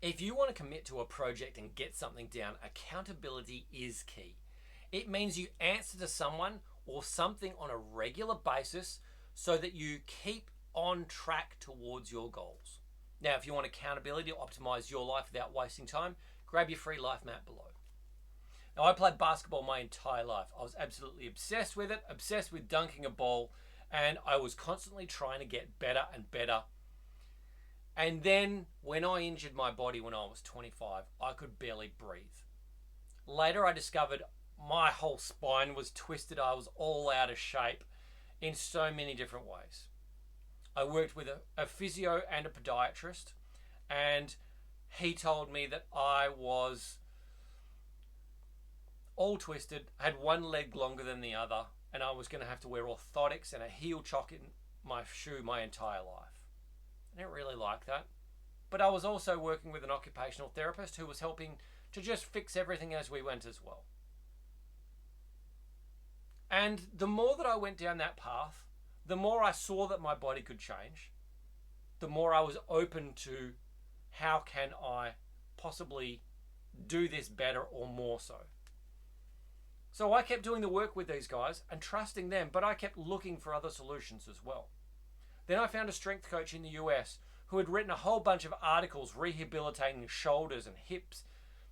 If you want to commit to a project and get something down, accountability is key. It means you answer to someone or something on a regular basis so that you keep on track towards your goals. Now, if you want accountability to optimize your life without wasting time, grab your free life map below. Now, I played basketball my entire life. I was absolutely obsessed with it, obsessed with dunking a ball, and I was constantly trying to get better and better. And then when I injured my body when I was 25, I could barely breathe. Later, I discovered my whole spine was twisted. I was all out of shape in so many different ways. I worked with a physio and a podiatrist, and he told me that I was all twisted, had one leg longer than the other, and I was going to have to wear orthotics and a heel chock in my shoe my entire life. I didn't really like that. But I was also working with an occupational therapist who was helping to just fix everything as we went as well. And the more that I went down that path, the more I saw that my body could change, the more I was open to how can I possibly do this better or more so. So I kept doing the work with these guys and trusting them, but I kept looking for other solutions as well. Then I found a strength coach in the US who had written a whole bunch of articles rehabilitating shoulders and hips,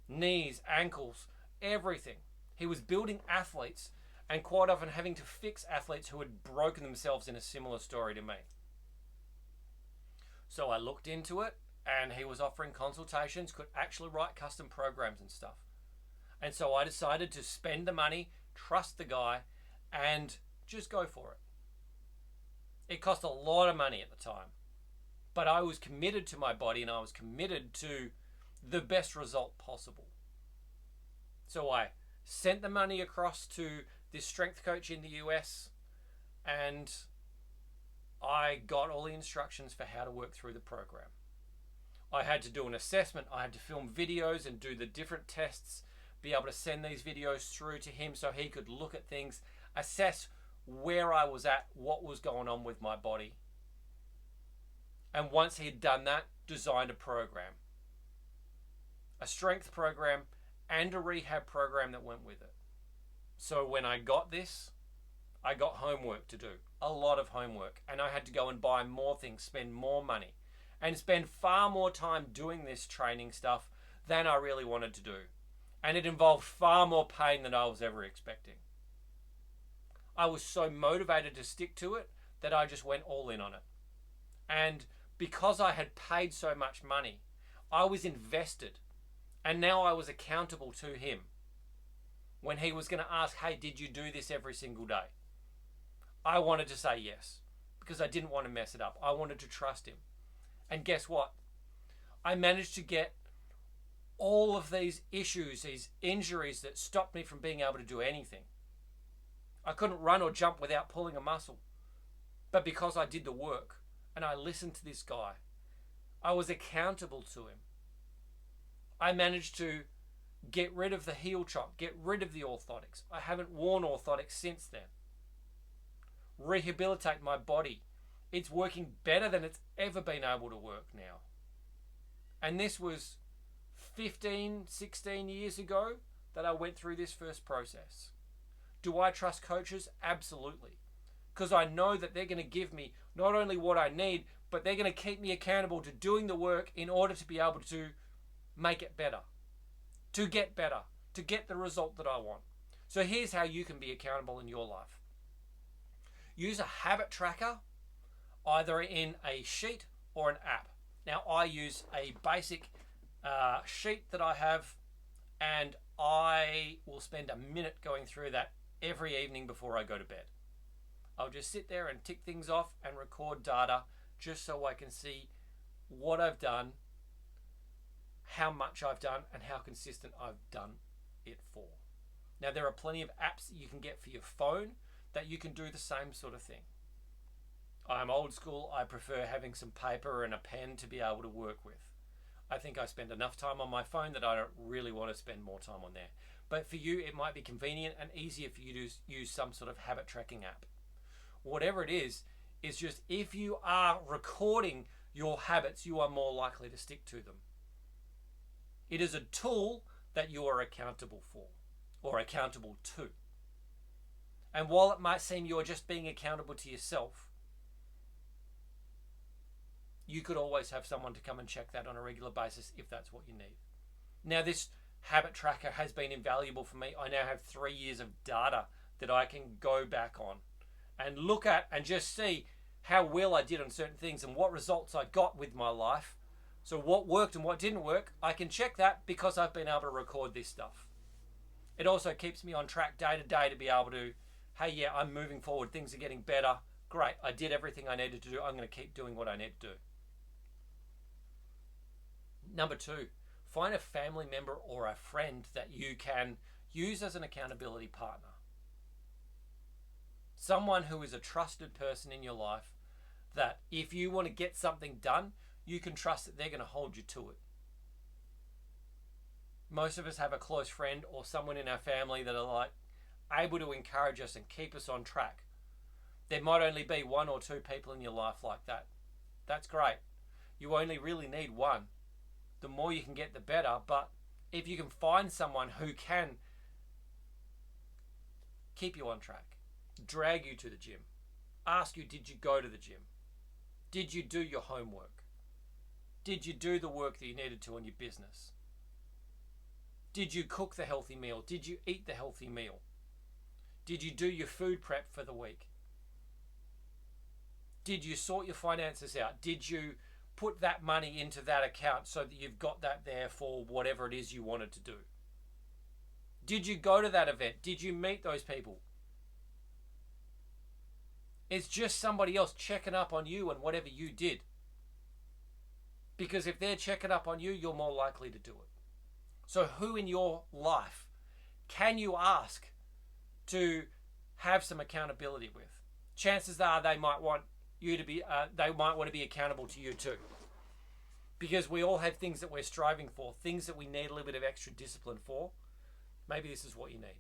knees, ankles, everything. He was building athletes and quite often having to fix athletes who had broken themselves in a similar story to me. So I looked into it, and he was offering consultations, could actually write custom programs and stuff. And so I decided to spend the money, trust the guy, and just go for it. It cost a lot of money at the time, but I was committed to my body and I was committed to the best result possible. So I sent the money across to this strength coach in the US, and I got all the instructions for how to work through the program. I had to do an assessment. I had to film videos and do the different tests, be able to send these videos through to him so he could look at things, assess where I was at, what was going on with my body. And once he had done that, designed a program. A strength program and a rehab program that went with it. So when I got this, I got homework to do. A lot of homework. And I had to go and buy more things, spend more money, and spend far more time doing this training stuff than I really wanted to do. And it involved far more pain than I was ever expecting. I was so motivated to stick to it that I just went all in on it. And because I had paid so much money, I was invested. And now I was accountable to him. When he was going to ask, hey, did you do this every single day? I wanted to say yes, because I didn't want to mess it up. I wanted to trust him. And guess what? I managed to get all of these issues, these injuries that stopped me from being able to do anything. I couldn't run or jump without pulling a muscle. But because I did the work and I listened to this guy, I was accountable to him. I managed to get rid of the heel chop, get rid of the orthotics. I haven't worn orthotics since then. Rehabilitate my body. It's working better than it's ever been able to work now. And this was 15, 16 years ago that I went through this first process. Do I trust coaches? Absolutely. Because I know that they're going to give me not only what I need, but they're going to keep me accountable to doing the work in order to be able to make it better. To get better. To get the result that I want. So here's how you can be accountable in your life. Use a habit tracker, either in a sheet or an app. Now I use a basic sheet that I have, and I will spend a minute going through that every evening before I go to bed. I'll just sit there and tick things off and record data just so I can see what I've done, how much I've done, and how consistent I've done it for. Now there are plenty of apps that you can get for your phone that you can do the same sort of thing. I'm old school. I prefer having some paper and a pen to be able to work with. I think I spend enough time on my phone that I don't really want to spend more time on there. But for you, it might be convenient and easier for you to use some sort of habit tracking app. Whatever it is just if you are recording your habits, you are more likely to stick to them. It is a tool that you are accountable for or accountable to. And while it might seem you're just being accountable to yourself, you could always have someone to come and check that on a regular basis if that's what you need. Now, this habit tracker has been invaluable for me. I now have 3 years of data that I can go back on and look at and just see how well I did on certain things and what results I got with my life. So what worked and what didn't work, I can check that because I've been able to record this stuff. It also keeps me on track day to day to be able to, hey, yeah, I'm moving forward. Things are getting better. Great. I did everything I needed to do. I'm going to keep doing what I need to do. Number 2, find a family member or a friend that you can use as an accountability partner. Someone who is a trusted person in your life that if you want to get something done, you can trust that they're going to hold you to it. Most of us have a close friend or someone in our family that are like able to encourage us and keep us on track. There might only be 1 or 2 people in your life like that. That's great. You only really need one. The more you can get, the better. But if you can find someone who can keep you on track, drag you to the gym, ask you, did you go to the gym? Did you do your homework? Did you do the work that you needed to in your business? Did you cook the healthy meal? Did you eat the healthy meal? Did you do your food prep for the week? Did you sort your finances out? Did you put that money into that account so that you've got that there for whatever it is you wanted to do? Did you go to that event? Did you meet those people? It's just somebody else checking up on you and whatever you did. Because if they're checking up on you, you're more likely to do it. So who in your life can you ask to have some accountability with? Chances are they might want you to be, they might want to be accountable to you too. Because we all have things that we're striving for, things that we need a little bit of extra discipline for. Maybe this is what you need.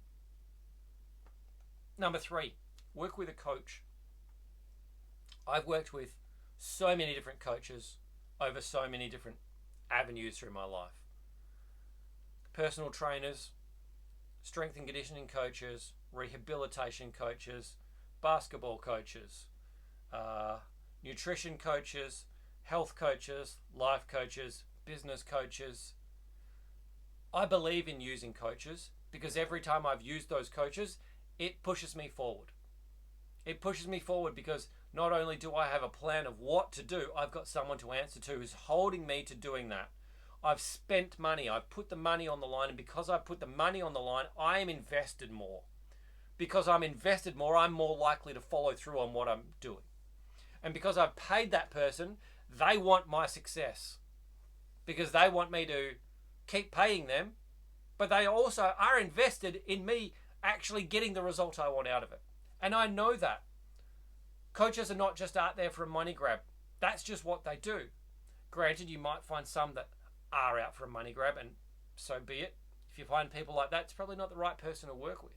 Number 3, work with a coach. I've worked with so many different coaches over so many different avenues through my life. Personal trainers, strength and conditioning coaches, rehabilitation coaches, basketball coaches, nutrition coaches, health coaches, life coaches, business coaches. I believe in using coaches because every time I've used those coaches, it pushes me forward. It pushes me forward because not only do I have a plan of what to do, I've got someone to answer to who's holding me to doing that. I've spent money. I've put the money on the line, and because I put the money on the line, I am invested more. Because I'm invested more, I'm more likely to follow through on what I'm doing. And because I've paid that person, they want my success. Because they want me to keep paying them, but they also are invested in me actually getting the result I want out of it. And I know that. Coaches are not just out there for a money grab. That's just what they do. Granted, you might find some that are out for a money grab, and so be it. If you find people like that, it's probably not the right person to work with.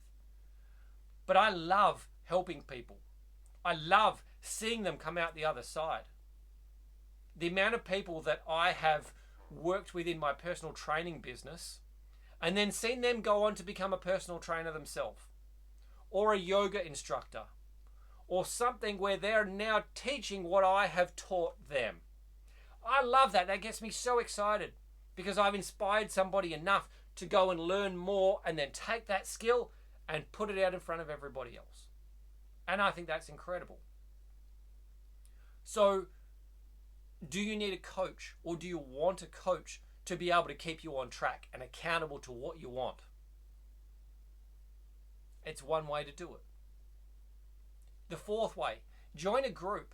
But I love helping people. I love seeing them come out the other side. The amount of people that I have worked with in my personal training business and then seen them go on to become a personal trainer themselves, or a yoga instructor, or something where they're now teaching what I have taught them. I love that. That gets me so excited because I've inspired somebody enough to go and learn more and then take that skill and put it out in front of everybody else. And I think that's incredible. So, do you need a coach, or do you want a coach to be able to keep you on track and accountable to what you want? It's one way to do it. The 4th way, join a group.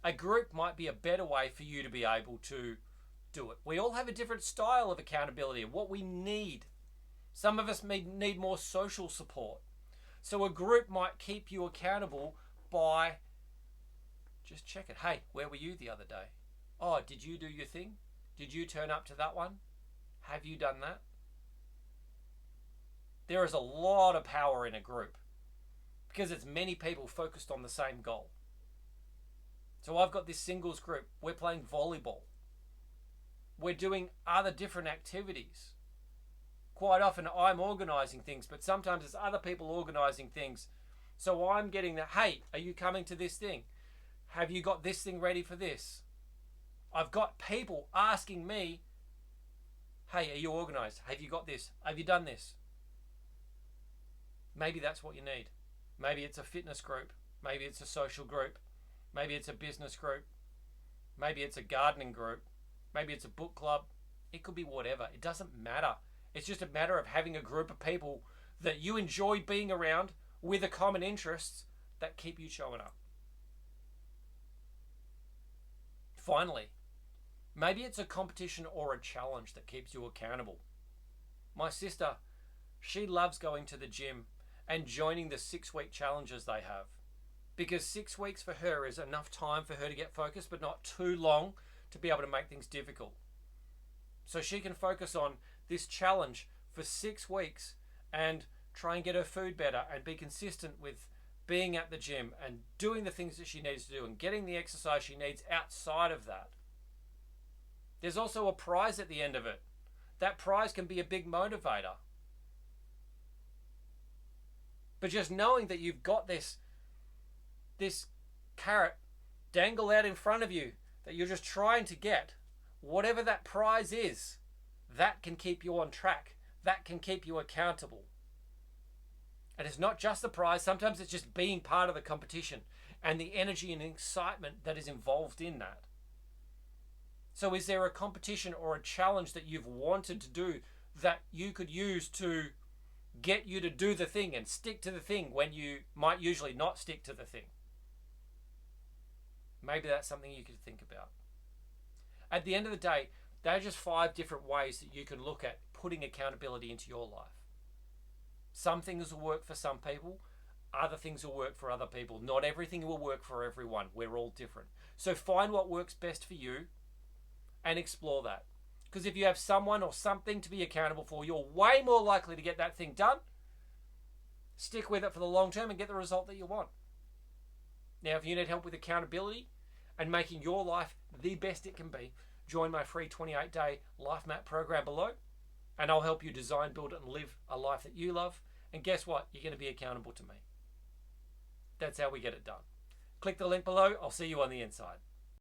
A group might be a better way for you to be able to do it. We all have a different style of accountability and what we need. Some of us may need more social support. So a group might keep you accountable by just check it. Hey, where were you the other day? Oh, did you do your thing? Did you turn up to that one? Have you done that? There is a lot of power in a group because it's many people focused on the same goal. So I've got this singles group. We're playing volleyball. we're doing other different activities. Quite often I'm organising things, but sometimes it's other people organising things. So I'm getting that, hey, are you coming to this thing? Have you got this thing ready for this? I've got people asking me, hey, are you organised? Have you got this? Have you done this? Maybe that's what you need. Maybe it's a fitness group. Maybe it's a social group. Maybe it's a business group. Maybe it's a gardening group. Maybe it's a book club. It could be whatever. It doesn't matter. It's just a matter of having a group of people that you enjoy being around with a common interests that keep you showing up. Finally, maybe it's a competition or a challenge that keeps you accountable. My sister, she loves going to the gym and joining the 6-week challenges they have, because 6 weeks for her is enough time for her to get focused, but not too long to be able to make things difficult. So she can focus on this challenge for 6 weeks and try and get her food better and be consistent with being at the gym and doing the things that she needs to do and getting the exercise she needs outside of that. There's also a prize at the end of it. That prize can be a big motivator. But just knowing that you've got this carrot dangle out in front of you that you're just trying to get, whatever that prize is, that can keep you on track. That can keep you accountable. And it's not just the prize. Sometimes it's just being part of the competition and the energy and excitement that is involved in that. So is there a competition or a challenge that you've wanted to do that you could use to get you to do the thing and stick to the thing when you might usually not stick to the thing? Maybe that's something you could think about. At the end of the day, there are just 5 different ways that you can look at putting accountability into your life. Some things will work for some people, other things will work for other people. Not everything will work for everyone. We're all different. So find what works best for you and explore that. Because if you have someone or something to be accountable for, you're way more likely to get that thing done. Stick with it for the long term and get the result that you want. Now, if you need help with accountability and making your life the best it can be, join my free 28-day life map program below, and I'll help you design, build, and live a life that you love. And guess what? You're going to be accountable to me. That's how we get it done. Click the link below. I'll see you on the inside.